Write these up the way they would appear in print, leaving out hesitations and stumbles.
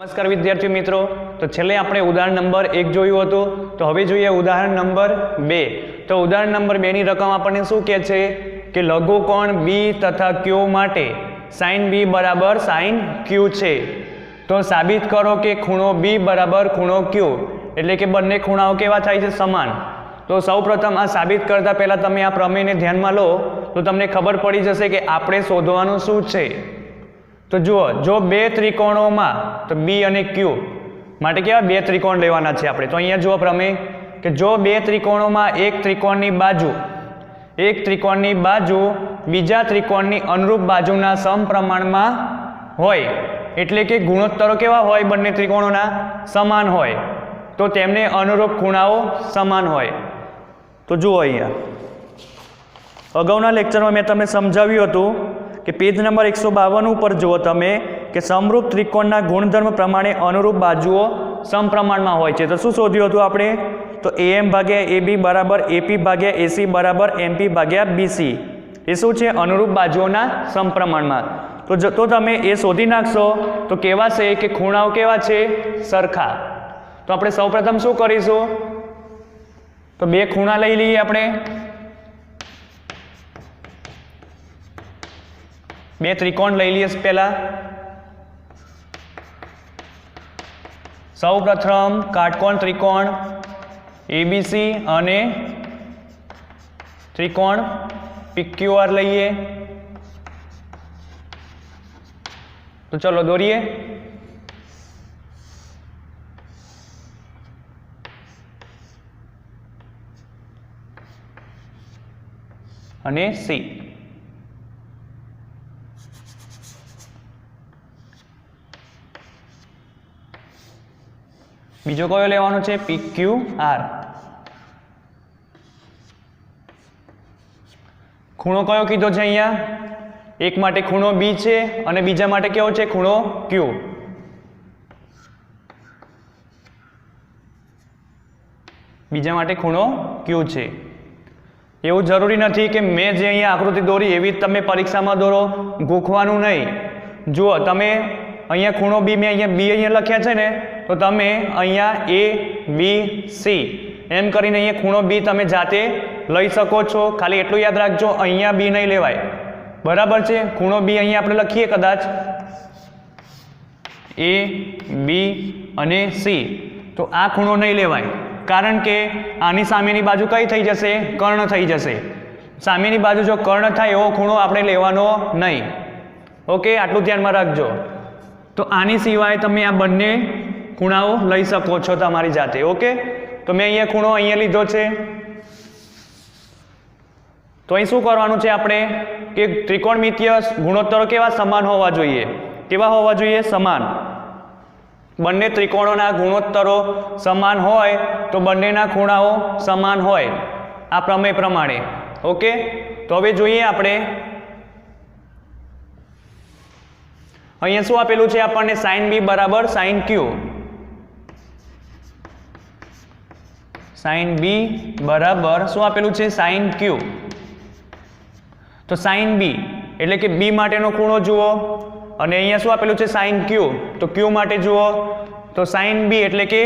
નમસ્કાર વિદ્યાર્થી મિત્રો, તો છેલ્લે આપણે ઉદાહરણ નંબર 1 જોયું હતું. તો હવે જોઈએ ઉદાહરણ નંબર 2. તો ઉદાહરણ નંબર 2 ની રકમ આપણને શું કહે છે કે લઘુકોણ B તથા Q માટે sin B બરાબર sin Q છે. તો સાબિત કરો કે ખૂણો B બરાબર ખૂણો Q, એટલે કે બંને ખૂણાઓ કેવા થાય છે? સમાન. તો સૌપ્રથમ આ સાબિત કરતા પહેલા તમે આ પ્રમેયને ધ્યાનમાં લો તો તમને ખબર પડી જશે કે આપણે શોધવાનું શું છે. તો જુઓ, જો બે ત્રિકોણોમાં, તો B અને Q માટે કેવા બે ત્રિકોણ લેવાના છે આપણે. તો અહીંયા જુઓ પ્રમેય કે જો બે ત્રિકોણોમાં એક ત્રિકોણની બાજુ બીજા ત્રિકોણની અનુરૂપ બાજુના સમપ્રમાણમાં હોય, એટલે કે ગુણોત્તરો કેવા હોય? બંને ત્રિકોણોના સમાન હોય, તો તેમને અનુરૂપ ખૂણાઓ સમાન હોય. તો જુઓ અહીંયા અગાઉના લેક્ચરમાં મેં તમને સમજાવ્યું હતું કે પેજ નંબર 152 ઉપર જુઓ તમે કે સમરૂપ ત્રિકોણના ગુણધર્મ પ્રમાણે અનુરૂપ બાજુઓ સમપ્રમાણમાં હોય છે. તો શું શોધ્યું હતું આપણે? તો AM ભાગ્યા AB બરાબર AP ભાગ્યા AC બરાબર MP ભાગ્યા BC. એ શું છે? અનુરૂપ બાજુઓના સમપ્રમાણમાં. તો તમે એ શોધી નાખશો તો કેવા છે કે ખૂણાઓ કેવા છે? સરખા. તો આપણે સૌપ્રથમ શું કરીશું? તો બે ખૂણા લઈ લઈએ આપણે. બે ત્રિકોણ લઈ લઈએ પહેલા. સૌપ્રથમ કાટકોણ ત્રિકોણ ABC અને ત્રિકોણ PQR લઈએ. તો ચલો દોરીએ. અને C. બીજો કયો લેવાનો છે? PQR. ખૂણો કયો કીધો છે અહીંયા? એક માટે ખૂણો B છે અને બીજા માટે કેવો છે? ખૂણો Q. બીજા માટે ખૂણો Q છે. એવું જરૂરી નથી કે મેં જે અહીંયા આકૃતિ દોરી એવી જ તમે પરીક્ષામાં દોરો, ગોખવાનું નહીં. જુઓ તમે અહીંયા ખૂણો B, મેં અહીંયા B અહીંયા લખ્યા છે ને, તો તમે અહીંયા A B C એમ કરીને અહીંયા ખૂણો B તમે જાતે લઈ શકો છો. ખાલી એટલું યાદ રાખજો, અહીંયા B નહીં લેવાય. બરાબર છે? ખૂણો B અહીંયા આપણે લખીએ કદાચ A B અને C, તો આ ખૂણો નહીં લેવાય, કારણ કે આની સામેની બાજુ કઈ થઈ જશે? કર્ણ થઈ જશે. સામેની બાજુ જો કર્ણ થાય એવો ખૂણો આપણે લેવાનો નહીં. ઓકે, આટલું ધ્યાનમાં રાખજો. તો આની સિવાય તમે આ બંને ખૂણાઓ લઈ શકો છો તમારી જાતે. ઓકે, તો મેં અહીંયા ખૂણો અહીંયા લીધો છે. તો અહીં શું કરવાનું છે આપણે કે ત્રિકોણમિતીય ગુણોત્તરો કેવા? સમાન હોવા જોઈએ. કેવા હોવા જોઈએ? સમાન. બંને ત્રિકોણોના ગુણોત્તરો સમાન હોય તો બંનેના ખૂણાઓ સમાન હોય, આ પ્રમેય પ્રમાણે. ઓકે, તો હવે જોઈએ આપણે અહીંયા શું આપેલું છે આપણને? sin B બરાબર sin Q. sin B બરાબર શું આપેલું છે? sin Q. તો sin B એટલે કે B માટેનો ખૂણો જુઓ, અને અહીંયા શું આપેલું છે? sin Q. તો Q માટે જુઓ. તો sin B એટલે કે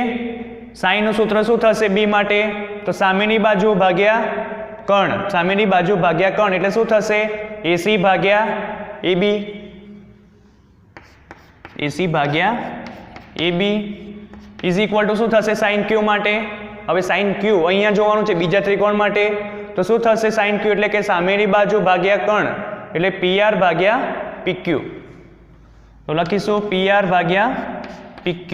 sin નું સૂત્ર શું થશે B માટે? તો સામેની બાજુ ભાગ્યા કર્ણ. સામેની બાજુ ભાગ્યા કર્ણ એટલે શું થશે? AC ભાગ્યા AB. AC ભાગ્યા AB ઇઝ ઇક્વલ ટુ શું થશે sin Q માટે? હવે sin Q અહીંયા જોવાનું છે બીજા ત્રિકોણ માટે. તો શું થશે? sin Q એટલે કે સામેની બાજુ ભાગ્યા કર્ણ, એટલે PR ભાગ્યા PQ. તો લખીશું PR ભાગ્યા PQ.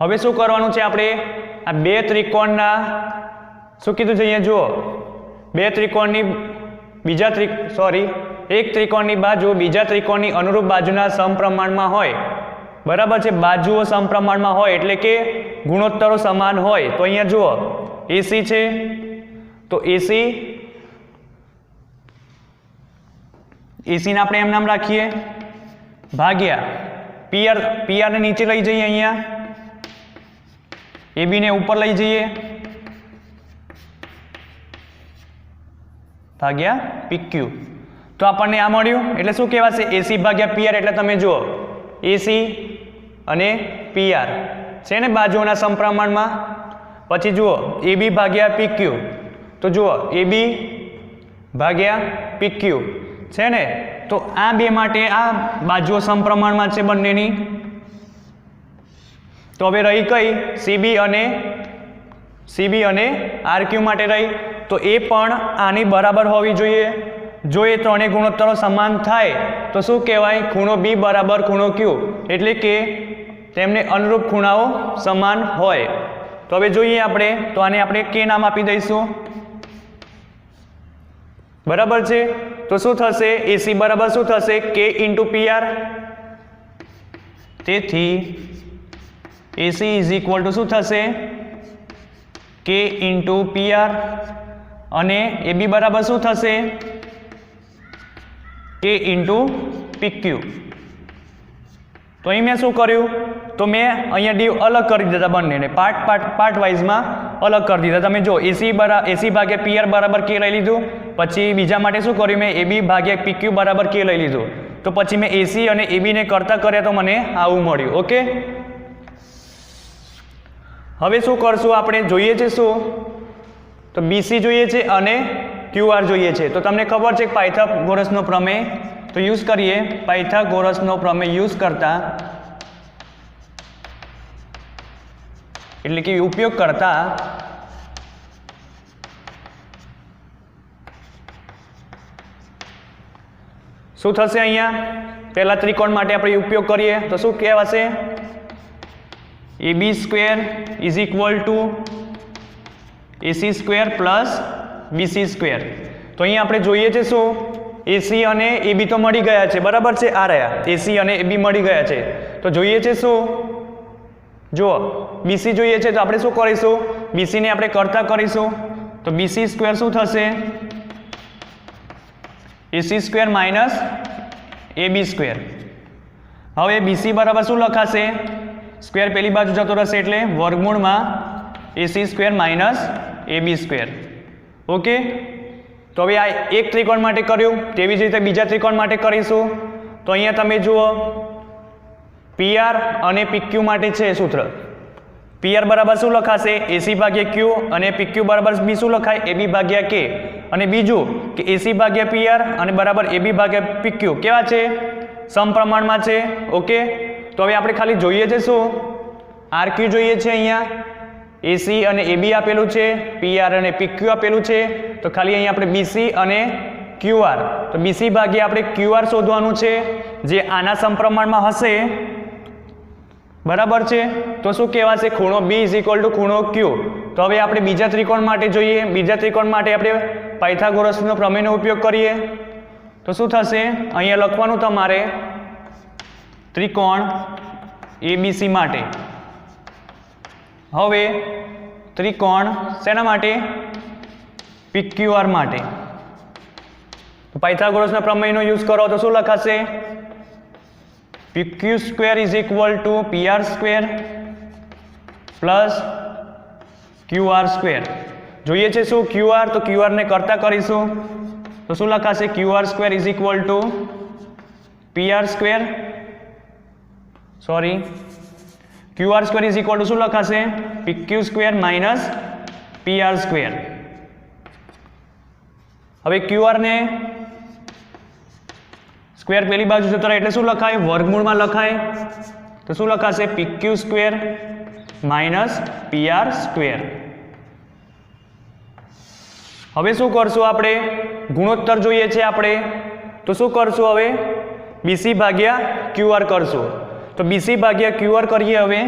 હવે શું કરવાનું છે આપણે? આ બે ત્રિકોણના શું કીધું છે અહીંયા જુઓ, બે ત્રિકોણની એક ત્રિકોણની બાજુ બીજા ત્રિકોણની અનુરૂપ બાજુના સમપ્રમાણમાં હોય. બરાબર છે? બાજુઓ સમપ્રમાણમાં હોય એટલે કે ગુણોત્તરો સમાન હોય. તો અહીંયા જુઓ AC છે, તો AC ને આપણે એમ નામ રાખીએ ભાગ્યા PR ને નીચે લઈ જઈએ, અહીંયા AB ને ઉપર લઈ જઈએ ભાગ્યા PQ. તો આપણને આ મળ્યું, એટલે શું કહેવાશે? AC ભાગ્યા PR. એટલે તમે જુઓ એસી અને પીઆર છે ને બાજુઓના સમપ્રમાણમાં. પછી જુઓ એબી ભાગ્યા પીક્યુ, તો જુઓ એબી ભાગ્યા પીક્યુ છે ને, તો આ બે માટે આ બાજુઓ સમપ્રમાણમાં છે બંનેની. તો હવે રહી કઈ સીબી અને આરક્યુ માટે રહી, તો એ પણ આની બરાબર હોવી જોઈએ. જો એ ત્રણેય ગુણોત્તરો સમાન થાય તો શું કહેવાય? ખૂણો બી બરાબર ખૂણો ક્યુ, એટલે કે તેમને અનુરૂપ ખૂણાઓ સમાન હોય. તો હવે જોઈએ આપણે, તો આને આપણે કે નામ આપી દઈશું. બરાબર છે. તો શું થશે? એસી બરાબર શું થશે? K into PR. તેથી એસી ઇઝ ઇક્વલ ટુ શું થશે? K into PR. અને એબી બરાબર શું થશે? K into PQ. તો અહીં મેં શું કર્યું? તો મેં અહીંયા ડી અલગ કરી દીધા બંનેને, પાર્ટ વાઇઝમાં અલગ કરી દીધા. તમે જો એસી ભાગ્યા પીઆર બરાબર કે લઈ લીધું. પછી બીજા માટે શું કર્યું? મેં એબી ભાગ્યા પીક્યુ બરાબર કે લઈ લીધું. તો પછી મેં એસી અને એબીને કરતા કર્યા તો મને આવું મળ્યું. ઓકે, હવે શું કરશું આપણે? જોઈએ છે શું? તો બીસી જોઈએ છે અને ક્યુઆર જોઈએ છે. તો તમને ખબર છે પાયથાગોરસનો પ્રમેય, તો યુઝ કરીએ. પાયથાગોરસનો પ્રમેય યુઝ કરતા, એટલે કે ઉપયોગ કરતા શું થશે? અહીંયા પહેલા ત્રિકોણ માટે આપણે ઉપયોગ કરીએ તો શું કહેવાશે? AB square is equal two AC square plus BC square. તો અહીંયા આપણે જોઈએ છે શું? AC અને AB તો મળી ગયા છે, બરાબર છે. આ રહ્યા AC અને AB મળી ગયા છે. તો જોઈએ છે શું? જુઓ BC જોઈએ છે, તો આપણે શું કરીશું? BC ને આપણે કરતા કરીશું. તો BC સ્ક્વેર શું થશે? AC square minus AB square. હવે BC બરાબર શું લખાશે? સ્ક્વેર પેલી બાજુ જતો રહેશે એટલે વર્ગમૂળમાં AC square minus AB square. Okay, તો હવે આ એક ત્રિકોણ માટે કર્યું, તેવી જ રીતે બીજા ત્રિકોણ માટે કરીશું. તો અહીંયા તમે જુઓ PR અને PQ માટે છે સૂત્ર. PR બરાબર શું લખાશે? AC ભાગ્યા Q, અને PQ બરાબર બી શું લખાય? AB ભાગ્યા K. અને બીજું કે AC ભાગ્યા PR અને બરાબર AB ભાગ્યા PQ કેવા છે? સમપ્રમાણમાં છે. ઓકે, તો હવે આપણે ખાલી જોઈએ છે શું? RQ જોઈએ છે. અહીંયા AC અને AB આપેલું છે, PR અને PQ આપેલું છે. તો ખાલી અહીંયા આપણે BC અને QR, તો BC ભાગ્યા આપણે QR શોધવાનું છે, જે આના સમપ્રમાણમાં હશે. બરાબર છે. તો શું કહેવાશે? ખૂણો B ઇઝ ઇક્વલ ટુ ખૂણો Q. તો હવે આપણે બીજા ત્રિકોણ માટે જોઈએ. બીજા ત્રિકોણ માટે આપણે પાયથાગોરસનો પ્રમેયનો ઉપયોગ કરીએ. તો શું થશે? અહીંયા લખવાનું તમારે ત્રિકોણ ABC માટે. હવે ત્રિકોણ શેના માટે? PQR માટે. તો પાયથાગોરસના પ્રમેયનો યુઝ કરો તો શું લખાશે? PQ square is equal two PR square plus QR square. જોઈએ છે શું? QR, તો QR ને કરતા કરીશું. તો શું લખાશે? QR square is equal two PR square, sorry, QR square is equal to શું લખાશે? PQ square minus PR square. હવે QR ને સ્ક્વેર પેલી બાજુ જતો રહે એટલે શું લખાય? વર્ગમૂળમાં લખાય. તો શું લખાશે? PQ square minus PR square. હવે શું કરશું આપણે? ગુણોત્તર જોઈએ છે આપણે, તો શું કરશું? હવે BC ભાગ્યા QR કરશું. તો BC ભાગ્યા QR કરીએ. હવે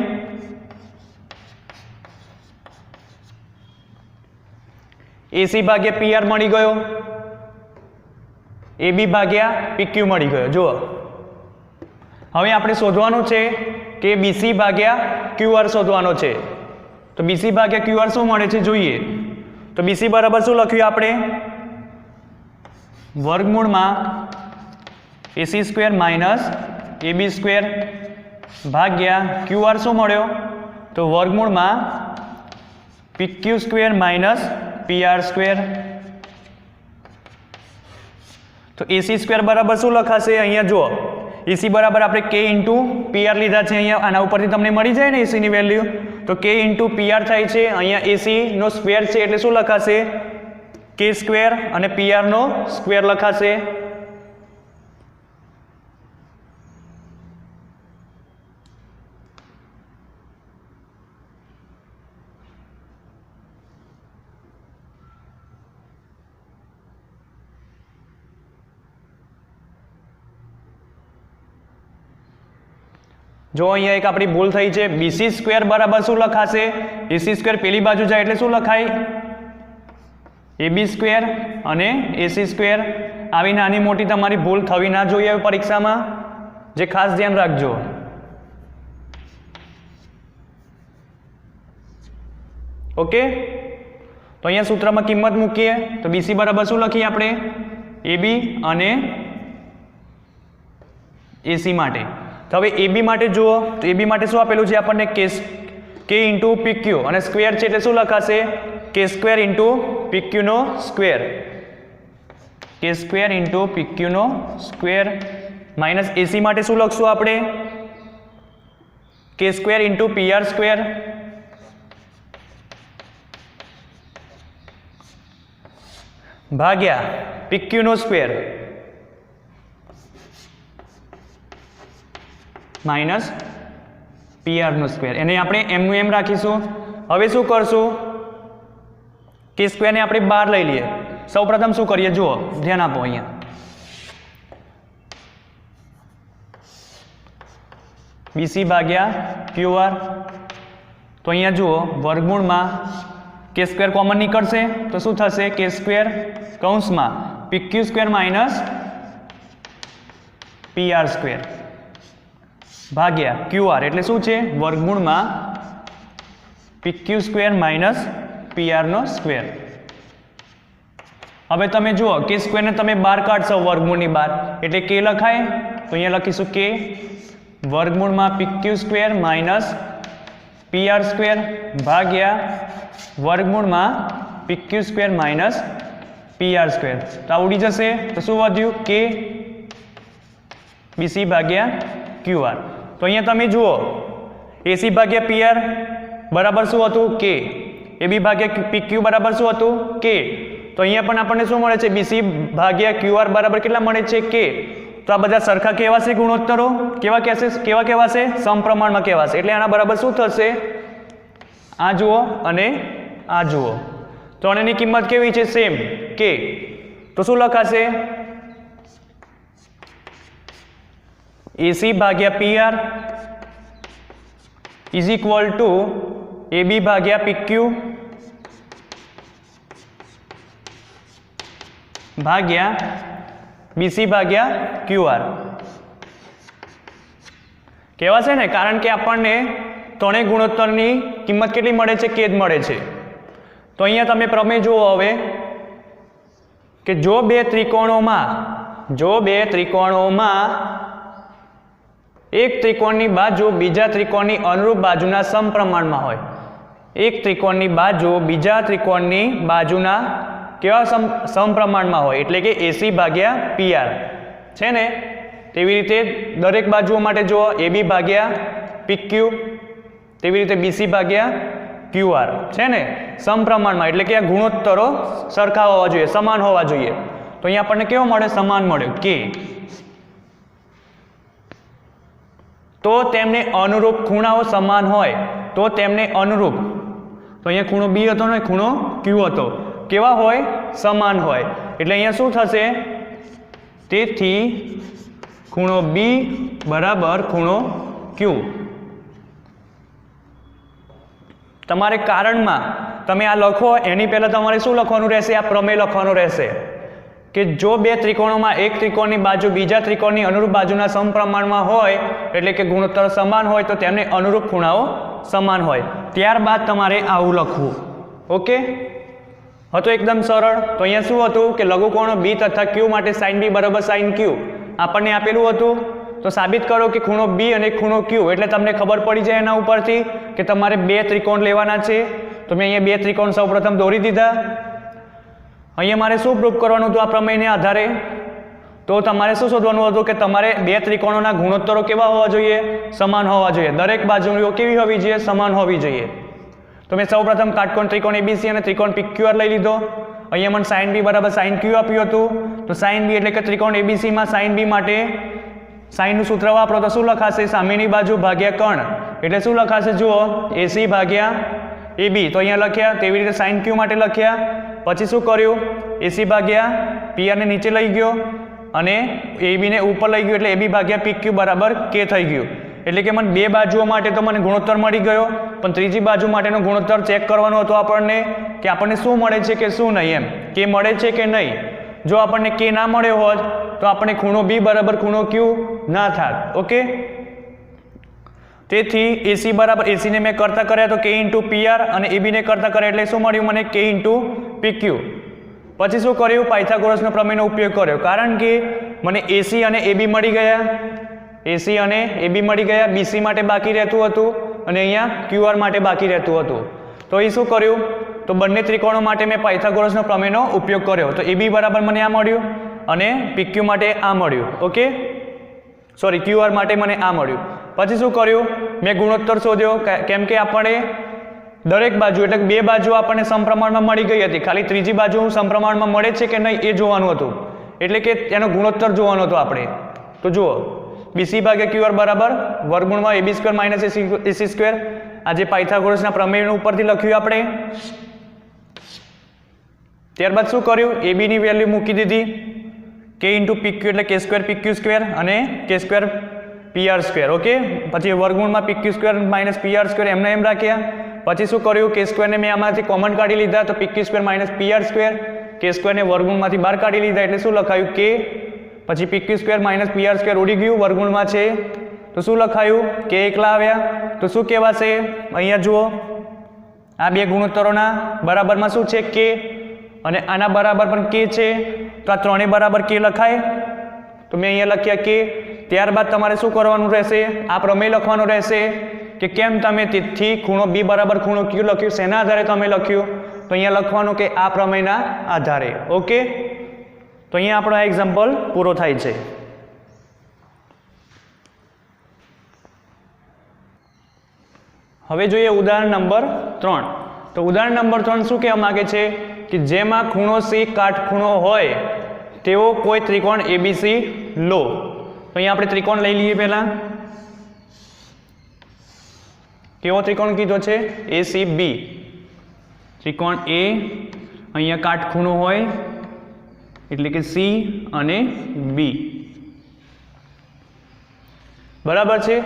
AC ભાગ્યા PR મળી ગયો, AB ભાગ્યા PQ મળી ગયો. જુઓ હવે આપણે શોધવાનું છે કે BC ભાગ્યા QR શોધવાનો છે. તો BC ભાગ્યા QR શું મળે છે જોઈએ. તો BC બરાબર શું લખ્યું આપણે? વર્ગમૂળમાં AC square minus AB square ભાગ્યા QR શું મળ્યો? તો વર્ગમૂળમાં PQ square minus PR square. તો AC સ્ક્વેર બરાબર શું લખાશે? અહીંયા જુઓ એસી બરાબર આપણે કે ઇન્ટુ પીઆર લીધા છે અહીંયા, આના ઉપરથી તમને મળી જાય ને એસીની વેલ્યુ, તો કે ઇન્ટુ પીઆર થાય છે. અહીંયા એસીનો સ્ક્વેર છે એટલે શું લખાશે? કે સ્ક્વેર, અને પીઆરનો સ્ક્વેર લખાશે. જો અહીંયા એક આપણી ભૂલ થઈ છે. બીસી સ્ક્વેર બરાબર શું લખાશે? એસી સ્ક્વેર પેલી બાજુ જાય એટલે શું લખાય? એબી સ્ક્વેર અને એસી સ્ક્વેર. આવી નાની મોટી તમારી ભૂલ થવી ના જોઈએ પરીક્ષામાં, જે ખાસ ધ્યાન રાખજો. ઓકે, તો અહીંયા સૂત્રમાં કિંમત મૂકીએ તો બીસી બરાબર શું લખીએ આપણે? એબી અને એસી માટે. તો હવે એબી માટે જુઓ, તો એબી માટે શું આપેલું છે આપણને? કે ઇન્ટુ પીક્યુ, અને સ્ક્વેર છે એટલે શું લખાશે? કે સ્ક્વેર ઇન્ટુ પીક્યુનો સ્ક્વેર. કે સ્ક્વેર ઇન્ટુ પીક્યુનો સ્ક્વેર માઇનસ એસી માટે શું લખશું આપણે? કે સ્ક્વેર ઇન્ટુ પીઆર સ્ક્વેર ભાગ્યા પીક્યુનો સ્ક્વેર માઇનસ પીઆરનો સ્ક્વેર. એને આપણે એમનું એમ રાખીશું. હવે શું કરશું? કે સ્ક્વેરને આપણે બહાર લઈ લઈએ. સૌ પ્રથમ શું કરીએ જુઓ, ધ્યાન આપો. અહીંયા બીસી ભાગ્યા ક્યુઆર, તો અહીંયા જુઓ વર્ગમૂળમાં કે સ્ક્વેર કોમન નીકળશે તો શું થશે? કે સ્ક્વેર કૌંસમાં PQ square minus PR square ભાગ્યા ક્યુઆર, એટલે શું છે? વર્ગમૂળમાં પીક્યુ સ્ક્વેર માઇનસ પીઆરનો સ્ક્વેર. હવે તમે જુઓ કે સ્ક્વેરને તમે બહાર કાઢશો વર્ગમૂળની બહાર એટલે કે લખાય, તો અહીંયા લખીશું કે વર્ગમૂળમાં PQ square minus PR square ભાગ્યા વર્ગમૂળમાં PQ square minus PR square. તો આ ઉડી જશે તો શું વધ્યું? કે બીસી ભાગ્યા ક્યુઆર. તો અહીંયા તમે જુઓ એસી ભાગ્યા પીઆર બરાબર શું હતું? કે. એબી ભાગ્યા પીક્યુ બરાબર શું હતું? કે. તો અહીંયા પણ આપણને શું મળે છે? બીસી ભાગ્યા ક્યુઆર બરાબર કેટલા મળે છે? કે. તો આ બધા સરખા કહેવાશે ગુણોત્તરો? કેવા કહેવાશે? સમપ્રમાણમાં કહેવાશે. એટલે આના બરાબર શું થશે? આ જુઓ અને આ જુઓ, તો આની કિંમત કેવી છે? સેમ, કે. તો શું લખાશે? એસી ભાગ્યા પીઆર ઇઝ ઇક્વલ ટુ એબી ભાગ્યા પીક્યુ ભાગ્યા બીસી ભાગ્યા ક્યુઆર. કહેવાશે ને, કારણ કે આપણને ત્રણેય ગુણોત્તરની કિંમત કેટલી મળે છે? કે જ મળે છે. તો અહીંયા તમે પ્રમેય જુઓ હવે કે જો બે ત્રિકોણોમાં એક ત્રિકોણની બાજુ બીજા ત્રિકોણની અનુરૂપ બાજુના સમપ્રમાણમાં હોય, એક ત્રિકોણની બાજુ બીજા ત્રિકોણની બાજુના કેવા સમપ્રમાણમાં હોય, એટલે કે એસી ભાગ્યા પીઆર છે ને, તેવી રીતે દરેક બાજુઓ માટે જુઓ એબી ભાગ્યા પીક્યુ, તેવી રીતે બીસી ભાગ્યા ક્યુઆર છે ને, સમપ્રમાણમાં, એટલે કે આ ગુણોત્તરો સરખા હોવા જોઈએ, સમાન હોવા જોઈએ. તો અહીંયા આપણને કેવો મળે? સમાન મળ્યો, કે. તો તેમને અનુરૂપ ખૂણાઓ સમાન હોય તો તેમને અનુરૂપ, તો અહીંયા ખૂણો બી હતો ને ખૂણો ક્યુ હતો, કેવા હોય? સમાન હોય. એટલે અહીંયા શું થશે? તેથી ખૂણો બી બરાબર ખૂણો ક્યુ. તમારે કારણમાં તમે આ લખો એની પહેલાં તમારે શું લખવાનું રહેશે? આ પ્રમેય લખવાનું રહેશે કે જો બે ત્રિકોણોમાં એક ત્રિકોણની બાજુ બીજા ત્રિકોણની અનુરૂપ બાજુના સમપ્રમાણમાં હોય, એટલે કે ગુણોત્તર સમાન હોય, તો તેમને અનુરૂપ ખૂણાઓ સમાન હોય. ત્યારબાદ તમારે આવું લખવું. ઓકે, હતો એકદમ સરળ. તો અહીંયા શું હતું કે લઘુકોણો બી તથા ક્યુ માટે સાઇન બી બરાબર સાઇન ક્યુ આપણને આપેલું હતું. તો સાબિત કરો કે ખૂણો બી અને ખૂણો ક્યુ, એટલે તમને ખબર પડી જાય એના ઉપરથી કે તમારે બે ત્રિકોણ લેવાના છે. તો મેં અહીંયા બે ત્રિકોણ સૌપ્રથમ દોરી દીધા. અહીંયા મારે શું પ્રૂફ કરવાનું હતું આ પ્રમેયને આધારે? તો તમારે શું શોધવાનું હતું કે તમારે બે ત્રિકોણોના ગુણોત્તરો કેવા હોવા જોઈએ? સમાન હોવા જોઈએ. દરેક બાજુઓ કેવી હોવી જોઈએ? સમાન હોવી જોઈએ. તો મેં સૌપ્રથમ કાટકોણ ત્રિકોણ એબીસી અને ત્રિકોણ પીક્યુઆર લઈ લીધો. અહીંયા મને સાઇન બી બરાબર સાઇન ક્યુ આપ્યું હતું. તો સાઇન બી એટલે કે ત્રિકોણ એબીસીમાં સાઇન બી માટે સાઇનનું સૂત્ર વાપરો તો શું લખાશે? સામેની બાજુ ભાગ્યા કર્ણ એટલે શું લખાશે? જુઓ, એસી ભાગ્યા એબી. તો અહીંયા લખ્યા. તેવી રીતે સાઇન ક્યુ માટે લખ્યા. પછી શું કર્યું? એસી ભાગ્યા પીઆરને નીચે લઈ ગયો અને એબીને ઉપર લઈ ગયો એટલે એબી ભાગ્યા પીક્યુ બરાબર કે થઈ ગયું. એટલે કે મને બે બાજુઓ માટે તો મને ગુણોત્તર મળી ગયો, પણ ત્રીજી બાજુ માટેનો ગુણોત્તર ચેક કરવાનો હતો આપણને કે આપણને શું મળે છે કે શું નહીં, એમ કે મળે છે કે નહીં. જો આપણને કે ના મળ્યો હોત તો આપણે ખૂણો બી બરાબર ખૂણો ક્યુ ના થાત. ઓકે, તેથી એસી બરાબર એસીને મેં કરતા કર્યા તો કે ઇન્ટુ પીઆર અને એબીને કરતા કર્યા એટલે શું મળ્યું મને? K into PQ. પછી શું કર્યું? પાયથાગોરસનો પ્રમેયનો ઉપયોગ કર્યો, કારણ કે મને એસી અને એબી મળી ગયા. એસી અને એબી મળી ગયા. બીસી માટે બાકી રહેતું હતું અને અહીંયા ક્યુઆર માટે બાકી રહેતું હતું. તો એ શું કર્યું? તો બંને ત્રિકોણો માટે મેં પાયથાગોરસનો પ્રમેયનો ઉપયોગ કર્યો. તો એબી બરાબર મને આ મળ્યું અને પીક્યુ માટે આ મળ્યું. ઓકે, સોરી, ક્યુઆર માટે મને આ મળ્યું. પછી શું કર્યું? મેં ગુણોત્તર શોધ્યો, કેમ કે આપણે દરેક બાજુ એટલે બે બાજુ આપણને સમપ્રમાણમાં મળી ગઈ હતી. ખાલી ત્રીજી બાજુ સમપ્રમાણમાં મળે છે કે નહીં એ જોવાનું હતું. એટલે કે એનો ગુણોત્તર જોવાનો હતો આપણે. તો જુઓ, બીસી ભાગ્યા ક્યુઆર બરાબર વર્ગમૂળમાં AB square minus AC square. આ જે પાયથાગોરસના પ્રમેય ઉપરથી લખ્યું આપણે. ત્યારબાદ શું કર્યું? એબીની વેલ્યુ મૂકી દીધી કે ઇન્ટુ પીક્યુ એટલે કે સ્ક્વેર પીક્યુ સ્ક્વેર અને કે સ્ક્વેર પીઆર સ્ક્વેર. ઓકે, પછી વર્ગમૂળમાં PQ square minus PR square એમને એમ રાખ્યા. પછી શું કર્યું? કે સ્ક્વેરને મેં આમાંથી કોમન કાઢી લીધા તો PQ square minus PR square. કે સ્ક્વેરને વર્ગમૂળમાંથી બહાર કાઢી લીધા એટલે શું લખાયું? કે. પછી PQ square minus PR square ઉડી ગયું, વર્ગમૂળમાં છે તો શું લખાયું? કે એકલા આવ્યા. તો શું કહેવાશે? અહીંયા જુઓ, આ બે ગુણોત્તરોના બરાબરમાં શું છે? કે. અને આના બરાબર પણ કે છે, તો આ ત્રણેય બરાબર કે લખાય. તો મેં અહીંયા લખ્યા કે. ત્યારબાદ તમારે શું કરવાનું રહેશે? આ પ્રમેય લખવાનું રહેશે કે કેમ તમે તેથી ખૂણો બી બરાબર ખૂણો ક્યુ લખ્યું, શેના આધારે તમે લખ્યું? તો અહીંયા લખવાનું કે આ પ્રમેયના આધારે. ઓકે, તો અહીંયા આપણો આ એક્ઝામ્પલ પૂરો થાય છે. હવે જોઈએ ઉદાહરણ નંબર 3. તો ઉદાહરણ નંબર 3 શું કહેવા માંગે છે કે જેમાં ખૂણો સી કાટખૂણો હોય તેવો કોઈ ત્રિકોણ એબીસી લો. તો અહીંયા આપણે ત્રિકોણ લઈ લઈએ. પહેલા કેવો ત્રિકોણ કીધો છે? એસીબી. ત્રિકોણ એ અહીંયા કાટખૂણો હોય એટલે કે સી અને બી બરાબર છે.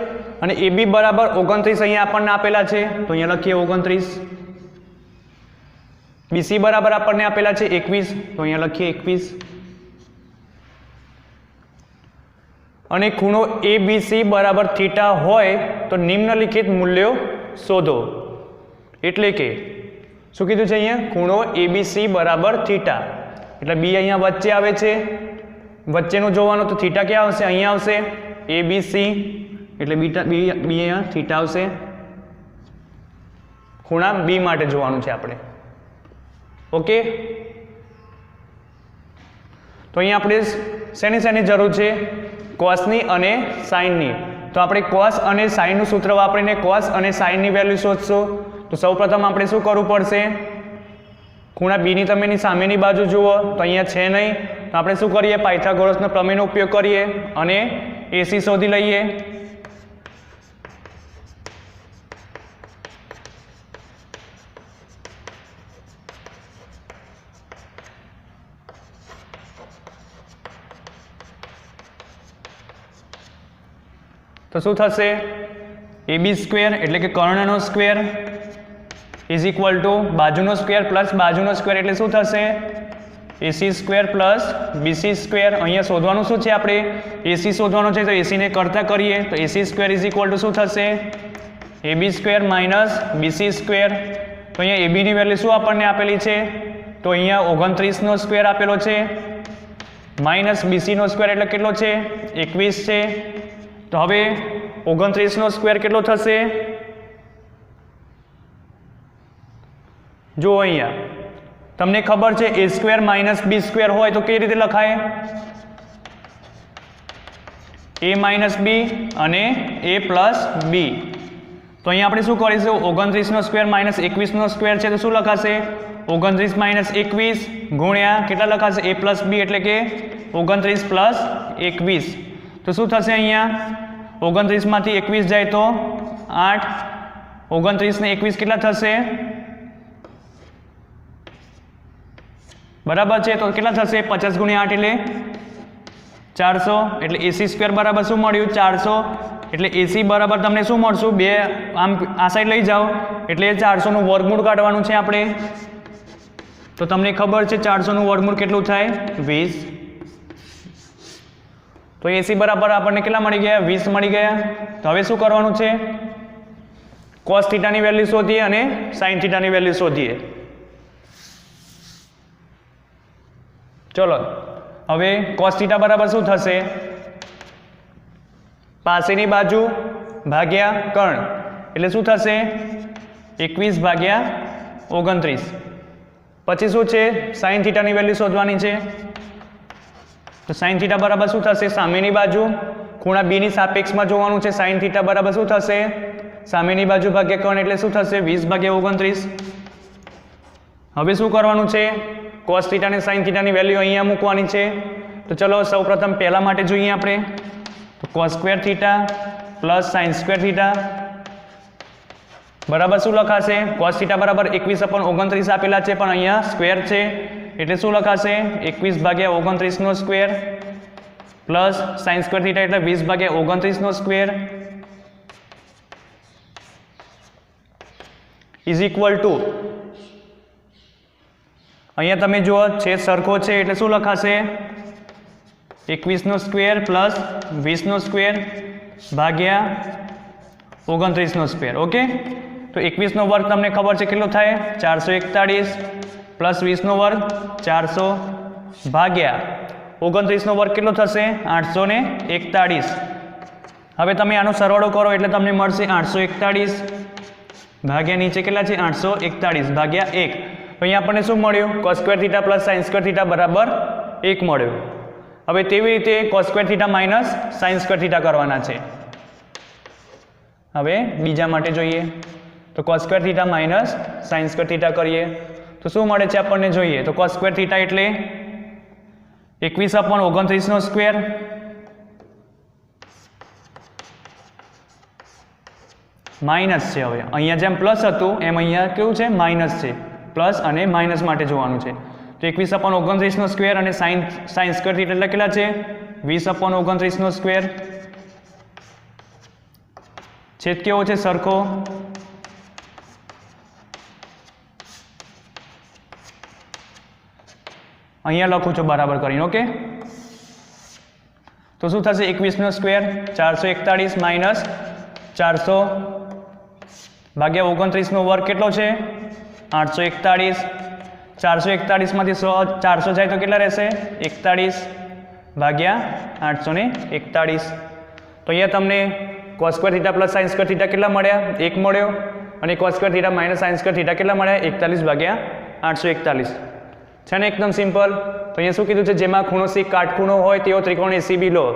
અને એબી બરાબર 29 અહીંયા આપણને આપેલા છે તો અહીંયા લખીએ 29. બીસી બરાબર આપણને આપેલા છે 21 તો અહીંયા લખીએ 21. અને ખૂણો એબીસી બરાબર થીટા હોય તો નિમ્નલિખિત મૂલ્યો શોધો. એટલે કે શું કીધું છે અહીંયા? ખૂણો એબીસી બરાબર થીટા એટલે બી અહીંયા વચ્ચે આવે છે, વચ્ચેનું જોવાનું તો થીટા ક્યાં આવશે? અહીંયા આવશે એબીસી એટલે બી અહીંયા થીટા આવશે. ખૂણા બી માટે જોવાનું છે આપણે. ઓકે, તો અહીંયા આપણે શેની જરૂર છે? કોસની અને સાઇનની. તો આપણે કોસ અને સાઇનનું સૂત્ર વાપરીને કોસ અને સાઇનની વેલ્યુ શોધશું. તો સૌપ્રથમ આપણે શું કરવું પડશે? ખૂણા બીની તમે એની સામેની બાજુ જુઓ તો અહીંયા છે નહીં, તો આપણે શું કરીએ? પાયથાગોરસના પ્રમેયનો ઉપયોગ કરીએ અને એસી શોધી લઈએ. તો શું થશે? એબી સ્ક્વેર એટલે કે કર્ણનો સ્ક્વેર ઇઝ ઇક્વલ ટુ બાજુનો સ્ક્વેર પ્લસ બાજુનો સ્ક્વેર એટલે શું થશે? એસી સ્ક્વેર પ્લસ બીસી સ્ક્વેર. અહીંયા શોધવાનું શું છે? આપણે એસી શોધવાનું છે તો એસીને કરતા કરીએ તો AC square is equal to શું થશે? AB square minus BC square. તો અહીંયા એબીની વેલ્યુ શું આપણને આપેલી છે? તો અહીંયા 29નો સ્ક્વેર આપેલો છે માઇનસ બીસીનો સ્ક્વેર એટલે કેટલો છે? 21 છે. તો હવે 29નો સ્ક્વેર કેટલો થશે? જો અહીંયા તમને ખબર છે એ સ્ક્વેર માઇનસ બી સ્ક્વેર હોય તો કઈ રીતે લખાય? a માઇનસ બી અને a પ્લસ બી. તો અહીંયા આપણે શું કરીશું 29નો સ્ક્વેર માઇનસ 21નો સ્ક્વેર છે તો શું લખાશે 29 માઇનસ 21 ગુણ્યા કેટલા લખાશે a પ્લસ બી એટલે કે 29 પ્લસ 21. તો શું થશે અહીંયા 29 માંથી 21 જાય તો 8, 29 ને 21 કેટલા થશે બરાબર છે તો કેટલા થશે 50 ગુણ્યા 8 એટલે 400 એટલે AC સ્ક્વેર બરાબર શું મળ્યું 400 એટલે AC બરાબર તમને શું મળશું બે આમ આ સાઈડ લઈ જાઓ એટલે 400 નું વર્ગમૂળ કાઢવાનું છે આપણે તો તમને ખબર છે 400 નું વર્ગમૂળ કેટલું થાય 20. તો AC બરાબર આપણને કેટલા મળી ગયા 20 મળી ગયા. તો હવે શું કરવાનું છે cos θ ની વેલ્યુ શોધીએ અને sin θ ની વેલ્યુ શોધીએ. ચલો હવે cos θ બરાબર શું થશે પાસેની બાજુ ભાગ્યા કર્ણ એટલે શું થશે 21 ભાગ્યા 29. પછી શું છે sin θ ની વેલ્યુ શોધવાની છે તો sin θ બરાબર શું થશે સામેની બાજુ ખૂણા b ની સાપેક્ષમાં જોવાનું છે sin θ બરાબર શું થશે સામેની બાજુ ભાગ્યા કર્ણ એટલે શું થશે 20 ભાગ્યા 29. હવે શું કરવાનું છે cos θ અને sin θ ની વેલ્યુ અહીંયા મૂકવાની છે તો ચલો સૌપ્રથમ પહેલા માટે જોઈએ આપણે તો cos square θ plus sin square θ બરાબર શું લખાશે cos θ બરાબર 21/29 આપેલા છે પણ અહીંયા સ્ક્વેર છે એટલે શું લખાશે 21 ભાગ્યા 29 નો સ્ક્વેર પ્લસ sin સ્ક્વેર θ એટલે 20 ભાગ્યા 29 નો સ્ક્વેર ઇઝ ઇક્વલ ટુ અહીંયા તમે જુઓ છેદ સરખો છે એટલે શું લખાશે 21 નો સ્ક્વેર પ્લસ 20 નો સ્ક્વેર ભાગ્યા 29 નો સ્ક્વેર. ઓકે તો 21 નો વર્ગ તમને ખબર છે કેટલો થાય 441 પ્લસ 20 નો વર્ગ 400 ભાગ્યા 29 નો વર્ગ કેટલો થશે 841. હવે તમે આનો સરવાળો કરો એટલે તમને મળશે 841 ભાગ્યા નીચે કેટલા છે 841 ભાગ્યા 1. તો અહીંયા આપણને શું મળ્યું cos square θ plus sin square θ બરાબર 1 મળ્યું. હવે તેવી રીતે cos square θ minus sin square θ કરવાના છે. હવે બીજા માટે જોઈએ તો cos square θ minus sin square θ કરીએ તો શું મળે છે આપણને જોઈએ તો cos સ્ક્વેર θ એટલે 21/29 નો સ્ક્વેર માઇનસ છે. હવે અહીંયા જેમ પ્લસ હતું એમ અહીંયા કેવું છે માઇનસ છે પ્લસ અને માઇનસ માટે જોવાનું છે તો 21/29 નો સ્ક્વેર અને sin સ્ક્વેર θ એટલે કેટલા છે 20/29 નો સ્ક્વેર છેદ કેવો છે સરખો અહીંયા લખું છું બરાબર કરીને. ઓકે તો શું થશે 21 નો સ્ક્વેર 441 માઇનસ 400 ભાગ્યા 29 નો વર્ગ કેટલો છે 841. 441 માંથી 400 જાય તો કેટલા રહેશે 41 ભાગ્યા 841. તો અહીંયા તમને cos square θ plus sin square θ કેટલા મળ્યા 1 મળ્યો અને cos square θ minus sin square θ કેટલા મળ્યા 41 ભાગ્યા 841 છે ને એકદમ સિમ્પલ. તો અહીંયા શું કીધું છે જેમાં ખૂણો C કાટખૂણો હોય તેવો ત્રિકોણ ACB લો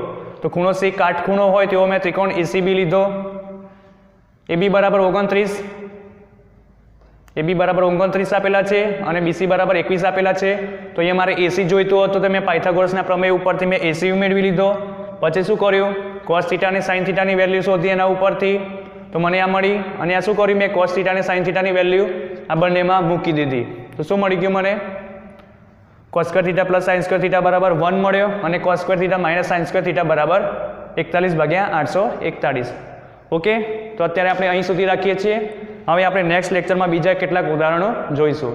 તો ખૂણો C કાટખૂણો હોય તેવો મેં ત્રિકોણ ACB લીધો AB બરાબર 29 AB બરાબર 29 આપેલા છે અને BC બરાબર 21 આપેલા છે. તો અહીંયા મારે AC જોઈતો હતો તો મેં પાયથાગોરસના પ્રમેય ઉપરથી મેં AC મેળવી લીધો. પછી શું કર્યું cos θ અને sin θ ની વેલ્યુ શોધી એના ઉપરથી તો મને આ મળી અને આ શું કર્યું મેં cos θ અને sin θ ની વેલ્યુ આ બંનેમાં મૂકી દીધી તો શું મળી ગયું મને cos square θ plus sin square θ બરાબર 1 મળ્યો અને cos square θ minus sin square θ બરાબર 41 ભાગ્યા 841. ઓકે તો અત્યારે આપણે અહીં સુધી રાખીએ છીએ. હવે આપણે નેક્સ્ટ લેક્ચરમાં બીજા કેટલાક ઉદાહરણો જોઈશું.